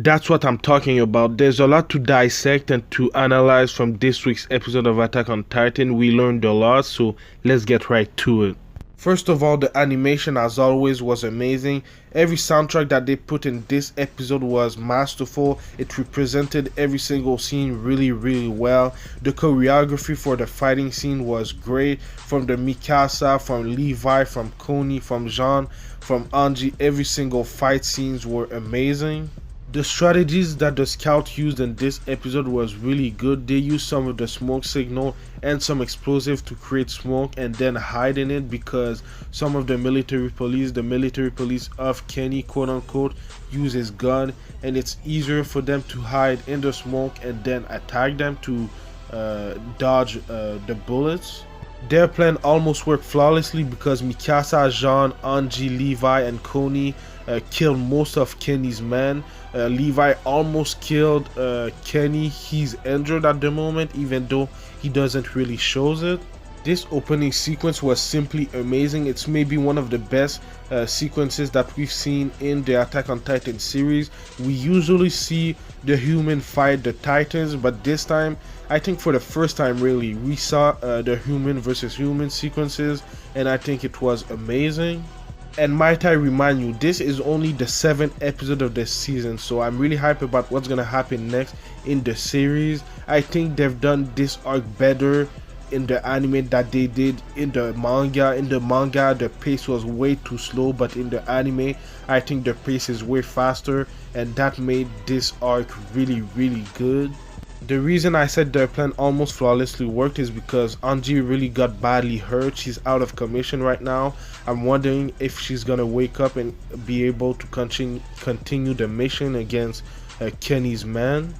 that's what I'm talking about. There's a lot to dissect and to analyze from this week's episode of Attack on Titan. We learned a lot, so let's get right to it. First of all, the animation as always was amazing. Every soundtrack that they put in this episode was masterful. It represented every single scene really well. The choreography for the fighting scene was great. From the Mikasa, from Levi, from Coney, from Jean, from Anji, every single fight scenes were amazing. The strategies that the scout used in this episode was really good. They used some of the smoke signal and some explosive to create smoke and then hide in it, because some of the military police of Kenny, quote unquote, use his gun, and it's easier for them to hide in the smoke and then attack them to dodge the bullets. Their plan almost worked flawlessly because Mikasa, Jean, Anji, Levi, and Coney killed most of Kenny's men. Levi almost killed Kenny. He's injured at the moment, even though he doesn't really shows it. This opening sequence was simply amazing. It's maybe one of the best sequences that we've seen in the Attack on Titan series. We usually see the human fight the Titans, but this time, I think for the first time really, we saw the human versus human sequences, and I think it was amazing. And might I remind you, this is only the 7th episode of this season, so I'm really hyped about what's gonna happen next in the series. I think they've done this arc better in the anime that they did in the manga. In the manga, the pace was way too slow, but in the anime, I think the pace is way faster, and that made this arc really good. The reason I said their plan almost flawlessly worked is because Anji really got badly hurt. She's out of commission right now. I'm wondering if she's gonna wake up and be able to continue the mission against Kenny's man.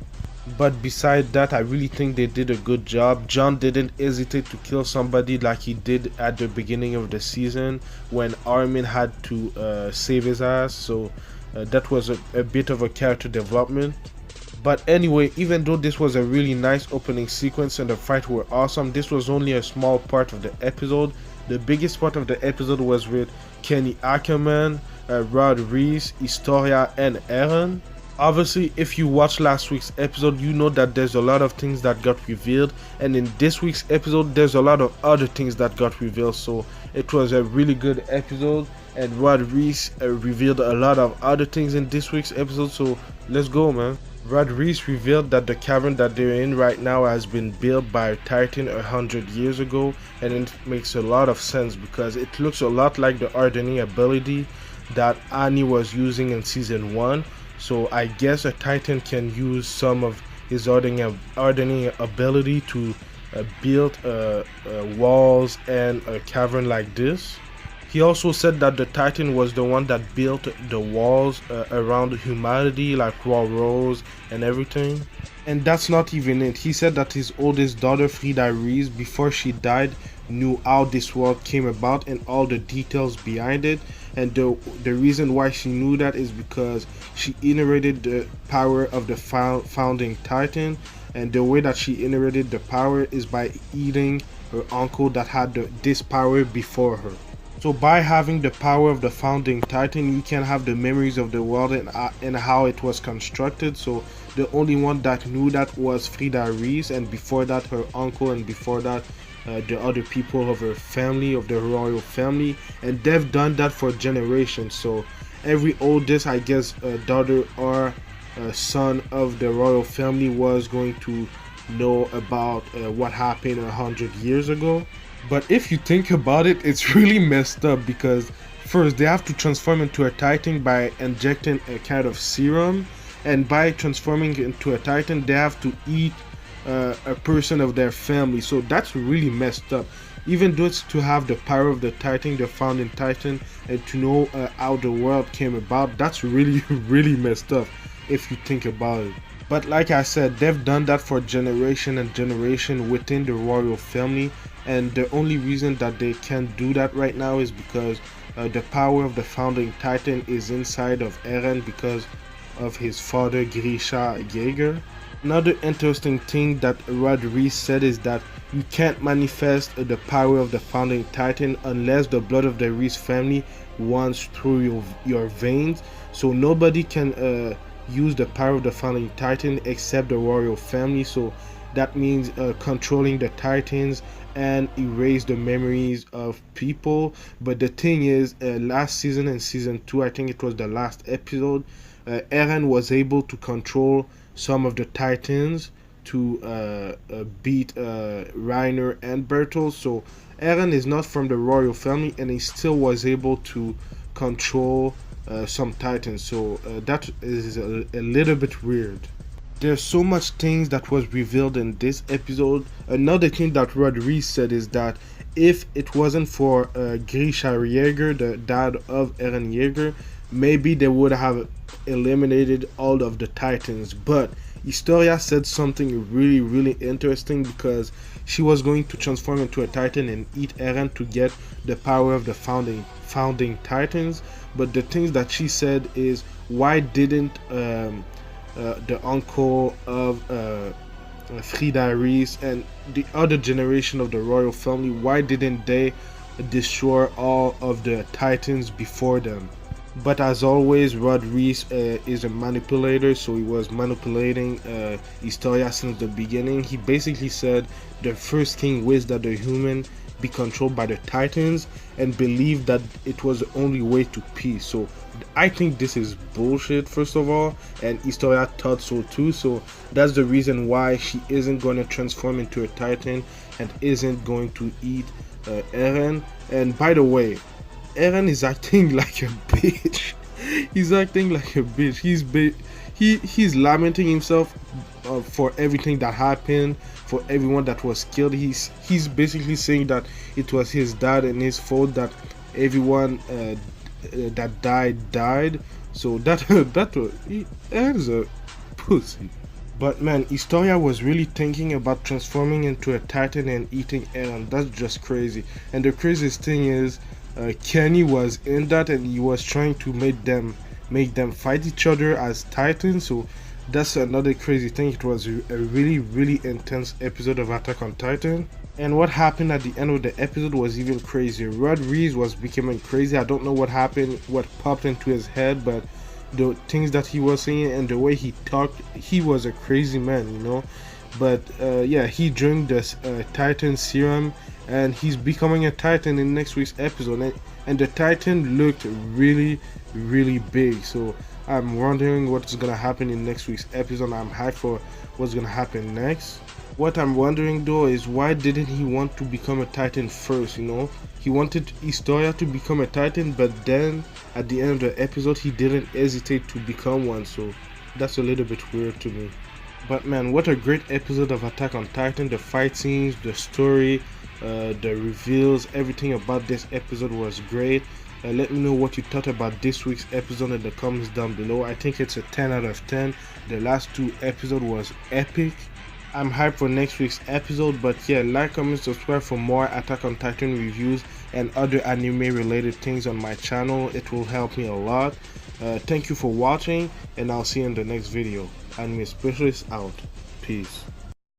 But beside that, I really think they did a good job. John didn't hesitate to kill somebody like he did at the beginning of the season when Armin had to save his ass, so that was a bit of a character development. But anyway, even though this was a really nice opening sequence and the fights were awesome, this was only a small part of the episode. The biggest part of the episode was with Kenny Ackerman, Rod Reese, Historia, and Eren. Obviously, if you watched last week's episode, you know that there's a lot of things that got revealed, and in this week's episode, there's a lot of other things that got revealed, so it was a really good episode, and Rod Reese revealed a lot of other things in this week's episode, so let's go, man. Rod Reese revealed that the cavern that they're in right now has been built by a Titan 100 years ago, and it makes a lot of sense because it looks a lot like the hardening ability that Annie was using in season 1. So I guess a Titan can use some of his hardening ability to build walls and a cavern like this. He also said that the Titan was the one that built the walls around humanity, like Raw Rose and everything. And that's not even it. He said that his oldest daughter, Frida Reese, before she died, knew how this world came about and all the details behind it. And the reason why she knew that is because she inherited the power of the founding Titan. And the way that she inherited the power is by eating her uncle that had this power before her. So by having the power of the founding Titan, you can have the memories of the world and how it was constructed. So the only one that knew that was Frida Reese, and before that her uncle, and before that the other people of her family, of the royal family, and they've done that for generations. So every oldest, I guess, daughter or son of the royal family was going to know about what happened 100 years ago. But if you think about it, it's really messed up because first they have to transform into a Titan by injecting a kind of serum, and by transforming into a Titan they have to eat a person of their family. So that's really messed up. Even though it's to have the power of the Titan, the founding Titan, and to know how the world came about, that's really messed up if you think about it. But like I said, they've done that for generation and generation within the royal family, and the only reason that they can't do that right now is because the power of the founding Titan is inside of Eren because of his father Grisha Jaeger. Another interesting thing that Rod Reese said is that you can't manifest the power of the founding Titan unless the blood of the Reese family runs through your veins. So nobody can use the power of the founding titan except the royal family. So that means controlling the titans and erase the memories of people. But the thing is, last season in season 2, I think it was the last episode, Eren was able to control some of the titans to beat Reiner and Bertolt. So Eren is not from the royal family, and he still was able to control some titans. So that is a little bit weird. There's so much things that was revealed in this episode. Another thing that Rodriguez said is that if it wasn't for Grisha Yeager, the dad of Eren Yeager, maybe they would have eliminated all of the titans. But Historia said something really interesting, because she was going to transform into a titan and eat Eren to get the power of the founding titans. But the things that she said is, why didn't the uncle of Frida Reese and the other generation of the royal family, why didn't they destroy all of the titans before them? But as always, Rod Reese is a manipulator, so he was manipulating Historia since the beginning. He basically said the first king wished that the human be controlled by the titans and believed that it was the only way to peace. So I think this is bullshit, first of all, and Historia thought so too. So that's the reason why she isn't going to transform into a titan and isn't going to eat Eren. And by the way, Eren is acting like a bitch. He's acting like a bitch. He's lamenting himself for everything that happened, for everyone that was killed. He's basically saying that it was his dad and his fault that everyone that died. So that is a pussy. But man, Historia was really thinking about transforming into a titan and eating Eren. That's just crazy. And the craziest thing is, Kenny was in that, and he was trying to make them fight each other as titans. So that's another crazy thing. It was a really intense episode of Attack on Titan. And what happened at the end of the episode was even crazier. Rod Reese was becoming crazy. I don't know what happened, what popped into his head, but the things that he was saying and the way he talked, he was a crazy man, you know. But yeah, he drank this Titan serum, and he's becoming a Titan in next week's episode. And the Titan looked really big. So I'm wondering what's gonna happen in next week's episode. I'm hyped for what's gonna happen next. What I'm wondering though is, why didn't he want to become a Titan first, you know? He wanted Historia to become a Titan, but then at the end of the episode he didn't hesitate to become one. So that's a little bit weird to me. But man, what a great episode of Attack on Titan. The fight scenes, the story, the reveals, everything about this episode was great. Let me know what you thought about this week's episode in the comments down below. I think it's a 10 out of 10. The last 2 episodes was epic. I'm hyped for next week's episode. But yeah, like, comment, subscribe for more Attack on Titan reviews and other anime related things on my channel. It will help me a lot. Thank you for watching, and I'll see you in the next video. Anime Specialist out. Peace.